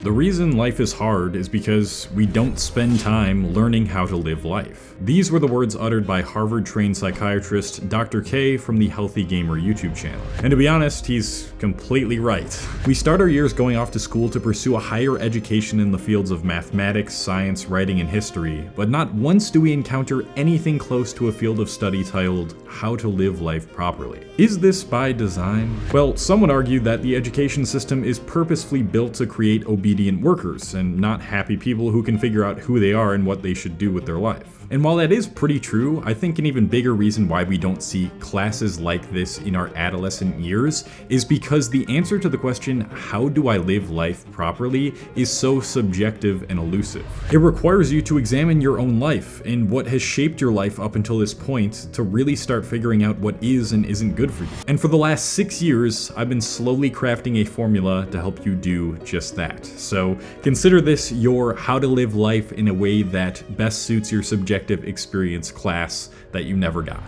The reason life is hard is because we don't spend time learning how to live life. These were the words uttered by Harvard-trained psychiatrist Dr. K from the Healthy Gamer YouTube channel. And to be honest, he's completely right. We start our years going off to school to pursue a higher education in the fields of mathematics, science, writing, and history, but not once do we encounter anything close to a field of study titled How to Live Life Properly. Is this by design? Well, some would argue that the education system is purposefully built to create obedient workers and not happy people who can figure out who they are and what they should do with their life. And while that is pretty true, I think an even bigger reason why we don't see classes like this in our adolescent years is because the answer to the question, how do I live life properly, is so subjective and elusive. It requires you to examine your own life and what has shaped your life up until this point to really start figuring out what is and isn't good for you. And for the last 6 years, I've been slowly crafting a formula to help you do just that. So consider this your how to live life in a way that best suits your subjective experience class that you never got.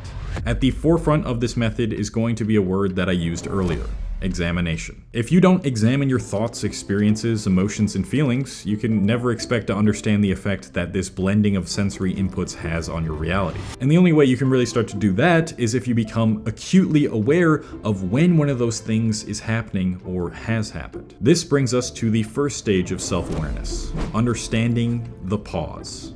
At the forefront of this method is going to be a word that I used earlier: examination. If you don't examine your thoughts, experiences, emotions, and feelings, you can never expect to understand the effect that this blending of sensory inputs has on your reality. And the only way you can really start to do that is if you become acutely aware of when one of those things is happening or has happened. This brings us to the first stage of self-awareness: understanding the pause.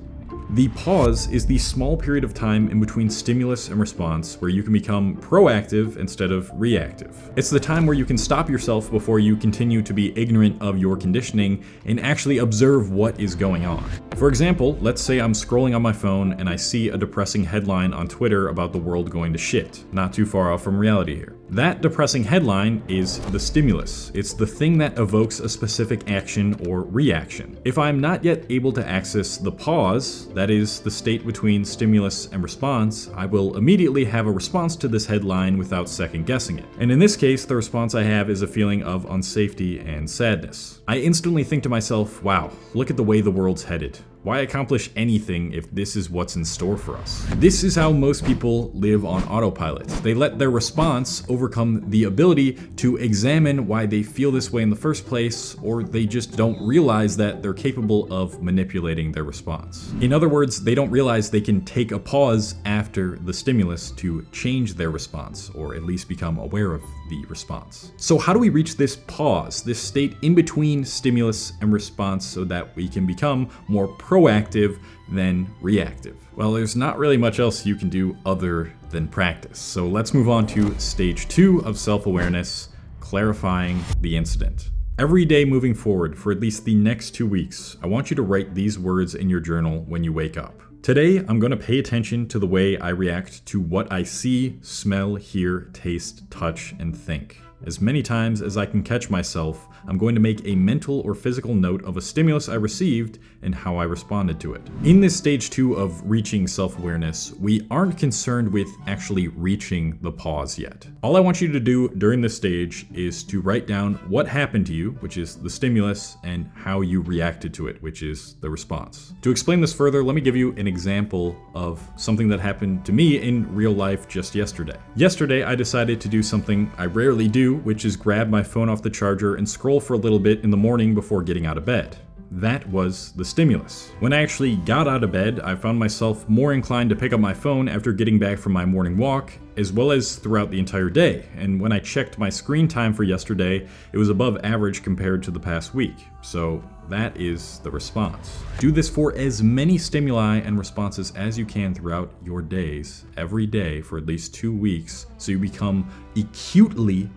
The pause is the small period of time in between stimulus and response where you can become proactive instead of reactive. It's the time where you can stop yourself before you continue to be ignorant of your conditioning and actually observe what is going on. For example, let's say I'm scrolling on my phone and I see a depressing headline on Twitter about the world going to shit. Not too far off from reality here. That depressing headline is the stimulus. It's the thing that evokes a specific action or reaction. If I'm not yet able to access the pause, that is the state between stimulus and response, I will immediately have a response to this headline without second guessing it. And in this case, the response I have is a feeling of unsafety and sadness. I instantly think to myself, wow, look at the way the world's headed. Why accomplish anything if this is what's in store for us? This is how most people live on autopilot. They let their response overcome the ability to examine why they feel this way in the first place, or they just don't realize that they're capable of manipulating their response. In other words, they don't realize they can take a pause after the stimulus to change their response, or at least become aware of the response. So how do we reach this pause, this state in between stimulus and response, so that we can become more proactive than reactive? Well, there's not really much else you can do other than practice. So let's move on to stage 2 of self-awareness: clarifying the incident. Every day moving forward for at least the next 2 weeks, I want you to write these words in your journal when you wake up. Today, I'm going to pay attention to the way I react to what I see, smell, hear, taste, touch, and think. As many times as I can catch myself, I'm going to make a mental or physical note of a stimulus I received and how I responded to it. In this stage 2 of reaching self-awareness, we aren't concerned with actually reaching the pause yet. All I want you to do during this stage is to write down what happened to you, which is the stimulus, and how you reacted to it, which is the response. To explain this further, let me give you an example of something that happened to me in real life just yesterday. Yesterday, I decided to do something I rarely do, which is grab my phone off the charger and scroll for a little bit in the morning before getting out of bed. That was the stimulus. When I actually got out of bed, I found myself more inclined to pick up my phone after getting back from my morning walk, as well as throughout the entire day. And when I checked my screen time for yesterday, it was above average compared to the past week. So that is the response. Do this for as many stimuli and responses as you can throughout your days, every day for at least 2 weeks, so you become acutely,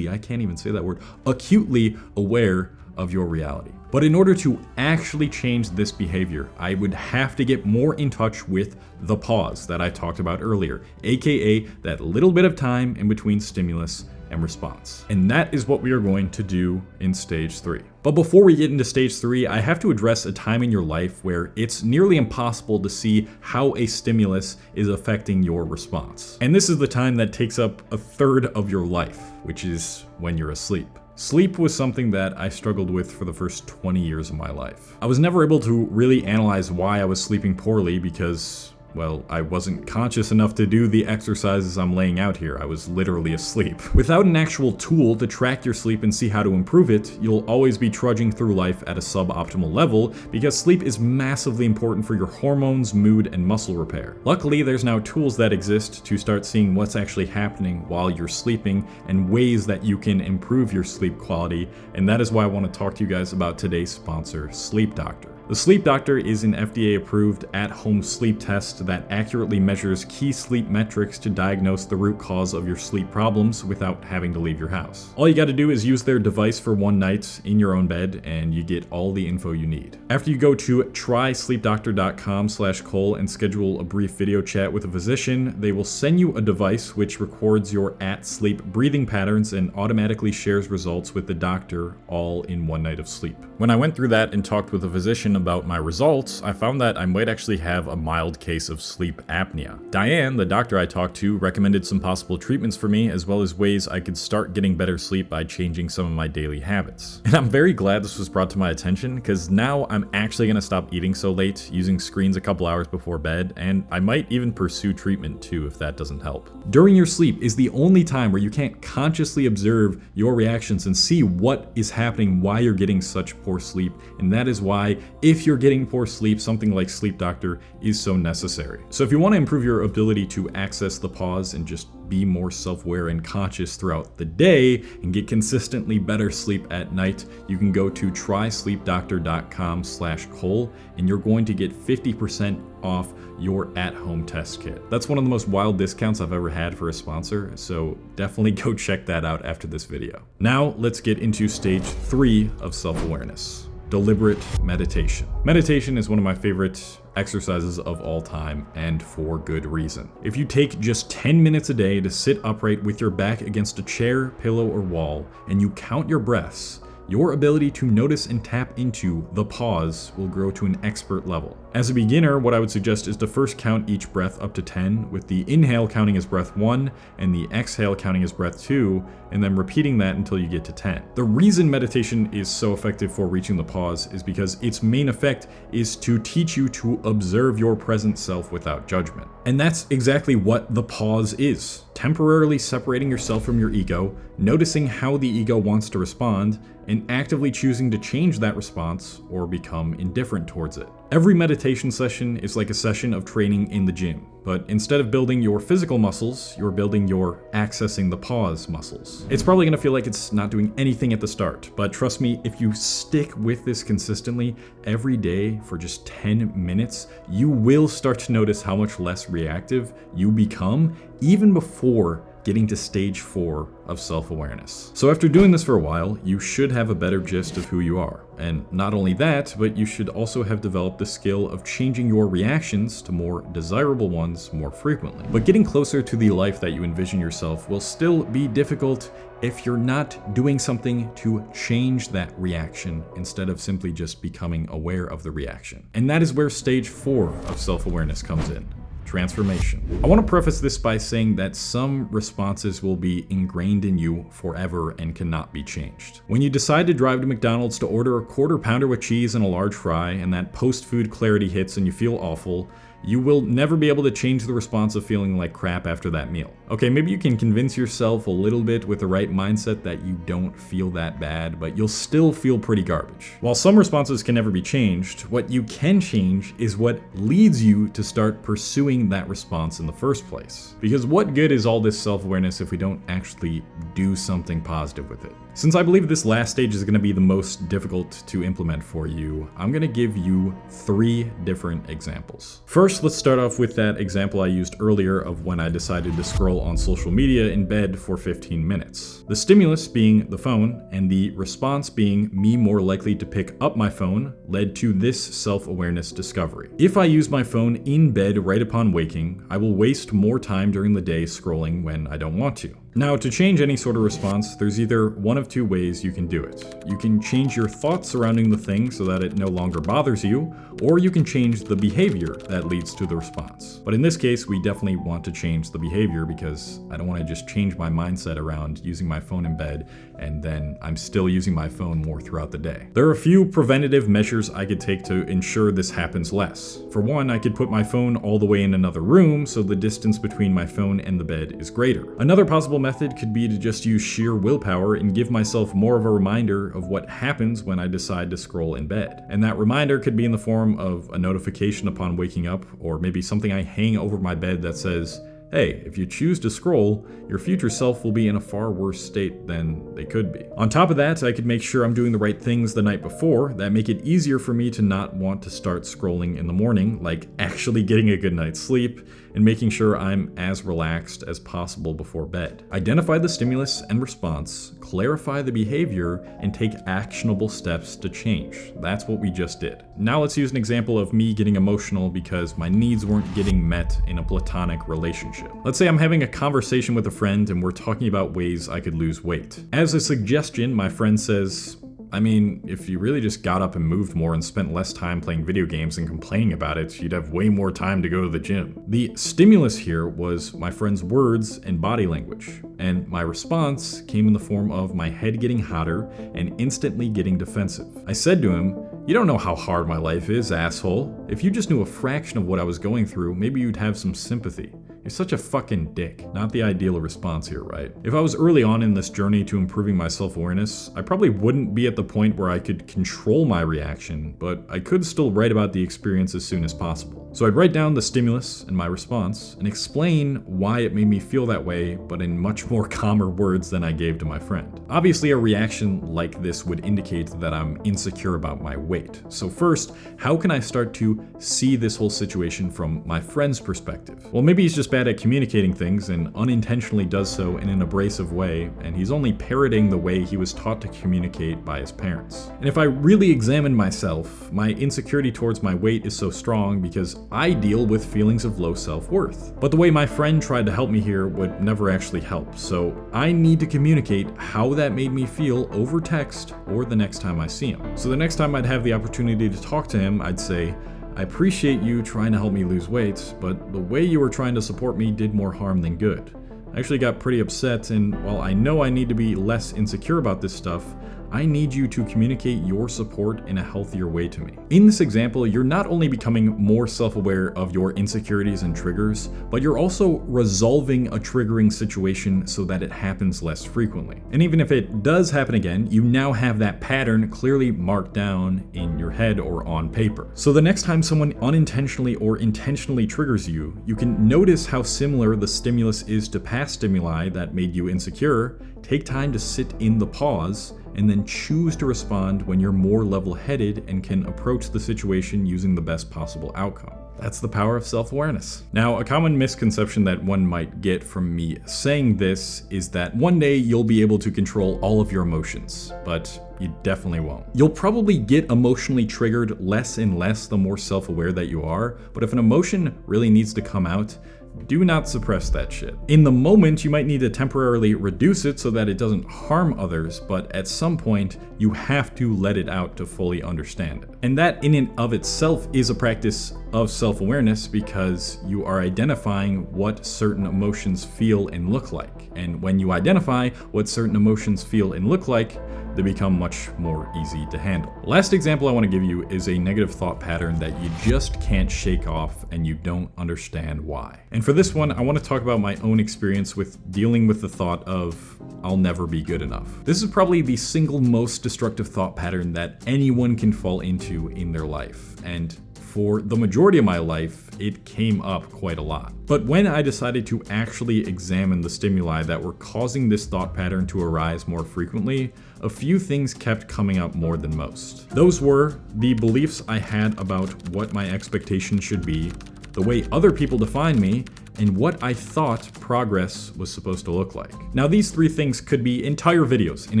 I can't even say that word, acutely aware of your reality. But in order to actually change this behavior, I would have to get more in touch with the pause that I talked about earlier, aka that little bit of time in between stimulus and response. And that is what we are going to do in stage 3. But before we get into stage 3, I have to address a time in your life where it's nearly impossible to see how a stimulus is affecting your response. And this is the time that takes up a third of your life, which is when you're asleep. Sleep was something that I struggled with for the first 20 years of my life. I was never able to really analyze why I was sleeping poorly because well, I wasn't conscious enough to do the exercises I'm laying out here. I was literally asleep. Without an actual tool to track your sleep and see how to improve it, you'll always be trudging through life at a suboptimal level because sleep is massively important for your hormones, mood, and muscle repair. Luckily, there's now tools that exist to start seeing what's actually happening while you're sleeping and ways that you can improve your sleep quality, and that is why I want to talk to you guys about today's sponsor, Sleep Doctor. The Sleep Doctor is an FDA-approved at-home sleep test that accurately measures key sleep metrics to diagnose the root cause of your sleep problems without having to leave your house. All you gotta do is use their device for one night in your own bed, and you get all the info you need. After you go to trysleepdoctor.com/Cole and schedule a brief video chat with a physician, they will send you a device which records your at-sleep breathing patterns and automatically shares results with the doctor all in one night of sleep. When I went through that and talked with a physician about my results, I found that I might actually have a mild case of sleep apnea. Diane, the doctor I talked to, recommended some possible treatments for me, as well as ways I could start getting better sleep by changing some of my daily habits. And I'm very glad this was brought to my attention, because now I'm actually going to stop eating so late, using screens a couple hours before bed, and I might even pursue treatment too if that doesn't help. During your sleep is the only time where you can't consciously observe your reactions and see what is happening, why you're getting such poor sleep, and that is why if you're getting poor sleep, something like Sleep Doctor is so necessary. So if you want to improve your ability to access the pause and just be more self-aware and conscious throughout the day and get consistently better sleep at night, you can go to trysleepdoctor.com/Cole and you're going to get 50% off your at-home test kit. That's one of the most wild discounts I've ever had for a sponsor, so definitely go check that out after this video. Now let's get into stage 3 of self-awareness. Deliberate meditation. Meditation is one of my favorite exercises of all time, and for good reason. If you take just 10 minutes a day to sit upright with your back against a chair, pillow, or wall, and you count your breaths, your ability to notice and tap into the pause will grow to an expert level. As a beginner, what I would suggest is to first count each breath up to 10, with the inhale counting as breath 1 and the exhale counting as breath 2, and then repeating that until you get to 10. The reason meditation is so effective for reaching the pause is because its main effect is to teach you to observe your present self without judgment. And that's exactly what the pause is. Temporarily separating yourself from your ego, noticing how the ego wants to respond, and actively choosing to change that response or become indifferent towards it. Every meditation session is like a session of training in the gym, but instead of building your physical muscles, you're building your accessing the pause muscles. It's probably gonna feel like it's not doing anything at the start, but trust me, if you stick with this consistently every day for just 10 minutes, you will start to notice how much less reactive you become even before getting to stage 4 of self-awareness. So after doing this for a while, you should have a better gist of who you are. And not only that, but you should also have developed the skill of changing your reactions to more desirable ones more frequently. But getting closer to the life that you envision yourself will still be difficult if you're not doing something to change that reaction instead of simply just becoming aware of the reaction. And that is where stage 4 of self-awareness comes in. Transformation. I want to preface this by saying that some responses will be ingrained in you forever and cannot be changed. When you decide to drive to McDonald's to order a quarter pounder with cheese and a large fry, and that post-food clarity hits and you feel awful, you will never be able to change the response of feeling like crap after that meal. Okay, maybe you can convince yourself a little bit with the right mindset that you don't feel that bad, but you'll still feel pretty garbage. While some responses can never be changed, what you can change is what leads you to start pursuing that response in the first place. Because what good is all this self-awareness if we don't actually do something positive with it? Since I believe this last stage is going to be the most difficult to implement for you, I'm going to give you 3 different examples. First, let's start off with that example I used earlier of when I decided to scroll on social media in bed for 15 minutes. The stimulus being the phone and the response being me more likely to pick up my phone led to this self-awareness discovery. If I use my phone in bed right upon waking, I will waste more time during the day scrolling when I don't want to. Now, to change any sort of response, there's either one of two ways you can do it. You can change your thoughts surrounding the thing so that it no longer bothers you, or you can change the behavior that leads to the response. But in this case, we definitely want to change the behavior because I don't want to just change my mindset around using my phone in bed and then I'm still using my phone more throughout the day. There are a few preventative measures I could take to ensure this happens less. For one, I could put my phone all the way in another room so the distance between my phone and the bed is greater. Another possible method could be to just use sheer willpower and give myself more of a reminder of what happens when I decide to scroll in bed. And that reminder could be in the form of a notification upon waking up, or maybe something I hang over my bed that says, hey, if you choose to scroll, your future self will be in a far worse state than they could be. On top of that, I could make sure I'm doing the right things the night before that make it easier for me to not want to start scrolling in the morning, like actually getting a good night's sleep and making sure I'm as relaxed as possible before bed. Identify the stimulus and response, clarify the behavior, and take actionable steps to change. That's what we just did. Now let's use an example of me getting emotional because my needs weren't getting met in a platonic relationship. Let's say I'm having a conversation with a friend and we're talking about ways I could lose weight. As a suggestion, my friend says, I mean, if you really just got up and moved more and spent less time playing video games and complaining about it, you'd have way more time to go to the gym. The stimulus here was my friend's words and body language, and my response came in the form of my head getting hotter and instantly getting defensive. I said to him, "You don't know how hard my life is, asshole. If you just knew a fraction of what I was going through, maybe you'd have some sympathy. You're such a fucking dick." Not the ideal response here, right? If I was early on in this journey to improving my self-awareness, I probably wouldn't be at the point where I could control my reaction, but I could still write about the experience as soon as possible. So I'd write down the stimulus and my response and explain why it made me feel that way, but in much more calmer words than I gave to my friend. Obviously, a reaction like this would indicate that I'm insecure about my weight. So first, how can I start to see this whole situation from my friend's perspective? Well, maybe he's just bad at communicating things and unintentionally does so in an abrasive way, and he's only parroting the way he was taught to communicate by his parents. And if I really examine myself, my insecurity towards my weight is so strong because I deal with feelings of low self-worth. But the way my friend tried to help me here would never actually help, so I need to communicate how that made me feel over text or the next time I see him. So the next time I'd have the opportunity to talk to him, I'd say, "I appreciate you trying to help me lose weight, but the way you were trying to support me did more harm than good. I actually got pretty upset, and while I know I need to be less insecure about this stuff, I need you to communicate your support in a healthier way to me." In this example, you're not only becoming more self-aware of your insecurities and triggers, but you're also resolving a triggering situation so that it happens less frequently. And even if it does happen again, you now have that pattern clearly marked down in your head or on paper. So the next time someone unintentionally or intentionally triggers you, you can notice how similar the stimulus is to past stimuli that made you insecure, take time to sit in the pause, and then choose to respond when you're more level-headed and can approach the situation using the best possible outcome. That's the power of self-awareness. Now, a common misconception that one might get from me saying this is that one day you'll be able to control all of your emotions, but you definitely won't. You'll probably get emotionally triggered less and less the more self-aware that you are, but if an emotion really needs to come out, do not suppress that shit. In the moment, you might need to temporarily reduce it so that it doesn't harm others, but at some point, you have to let it out to fully understand it. And that in and of itself is a practice of self-awareness because you are identifying what certain emotions feel and look like. And when you identify what certain emotions feel and look like, they become much more easy to handle. Last example I want to give you is a negative thought pattern that you just can't shake off and you don't understand why. And for this one, I want to talk about my own experience with dealing with the thought of, I'll never be good enough. This is probably the single most destructive thought pattern that anyone can fall into in their life. And for the majority of my life, it came up quite a lot. But when I decided to actually examine the stimuli that were causing this thought pattern to arise more frequently, a few things kept coming up more than most. Those were the beliefs I had about what my expectations should be, the way other people define me, and what I thought progress was supposed to look like. Now, these three things could be entire videos in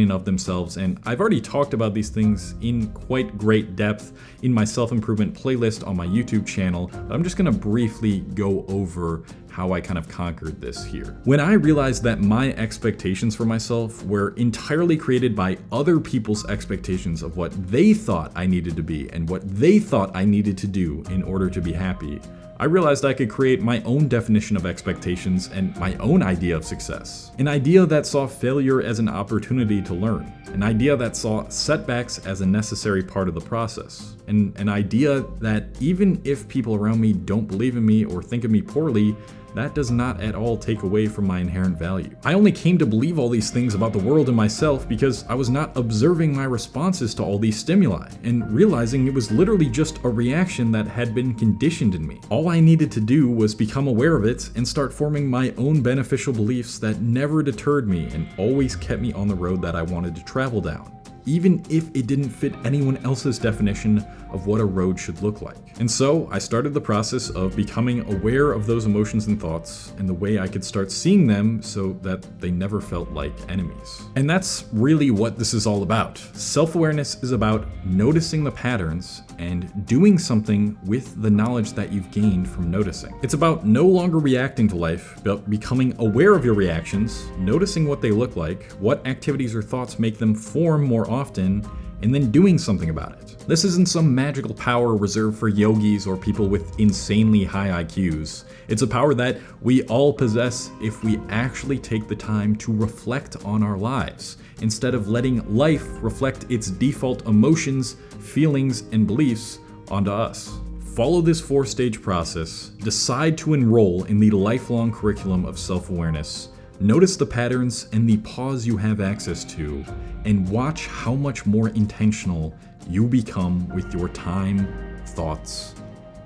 and of themselves, and I've already talked about these things in quite great depth in my self-improvement playlist on my YouTube channel, but I'm just gonna briefly go over how I kind of conquered this here. When I realized that my expectations for myself were entirely created by other people's expectations of what they thought I needed to be and what they thought I needed to do in order to be happy, I realized I could create my own definition of expectations and my own idea of success. An idea that saw failure as an opportunity to learn. An idea that saw setbacks as a necessary part of the process. And an idea that even if people around me don't believe in me or think of me poorly, that does not at all take away from my inherent value. I only came to believe all these things about the world and myself because I was not observing my responses to all these stimuli and realizing it was literally just a reaction that had been conditioned in me. All I needed to do was become aware of it and start forming my own beneficial beliefs that never deterred me and always kept me on the road that I wanted to travel down, even if it didn't fit anyone else's definition of what a road should look like. And so I started the process of becoming aware of those emotions and thoughts and the way I could start seeing them so that they never felt like enemies. And that's really what this is all about. Self-awareness is about noticing the patterns and doing something with the knowledge that you've gained from noticing. It's about no longer reacting to life, but becoming aware of your reactions, noticing what they look like, what activities or thoughts make them form more often, and then doing something about it. This isn't some magical power reserved for yogis or people with insanely high IQs. It's a power that we all possess if we actually take the time to reflect on our lives, instead of letting life reflect its default emotions, feelings, and beliefs onto us. Follow this 4-stage process, decide to enroll in the lifelong curriculum of self-awareness, notice the patterns and the pause you have access to, and watch how much more intentional you become with your time, thoughts,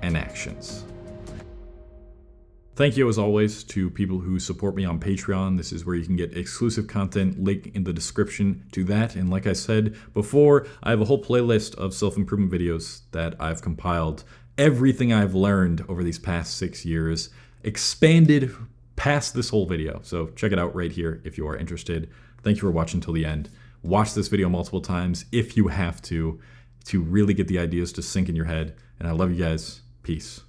and actions. Thank you, as always, to people who support me on Patreon. This is where you can get exclusive content, link in the description to that. And like I said before, I have a whole playlist of self-improvement videos that I've compiled. Everything I've learned over these past 6 years, expanded past this whole video. So check it out right here if you are interested. Thank you for watching till the end. Watch this video multiple times if you have to really get the ideas to sink in your head. And I love you guys. Peace.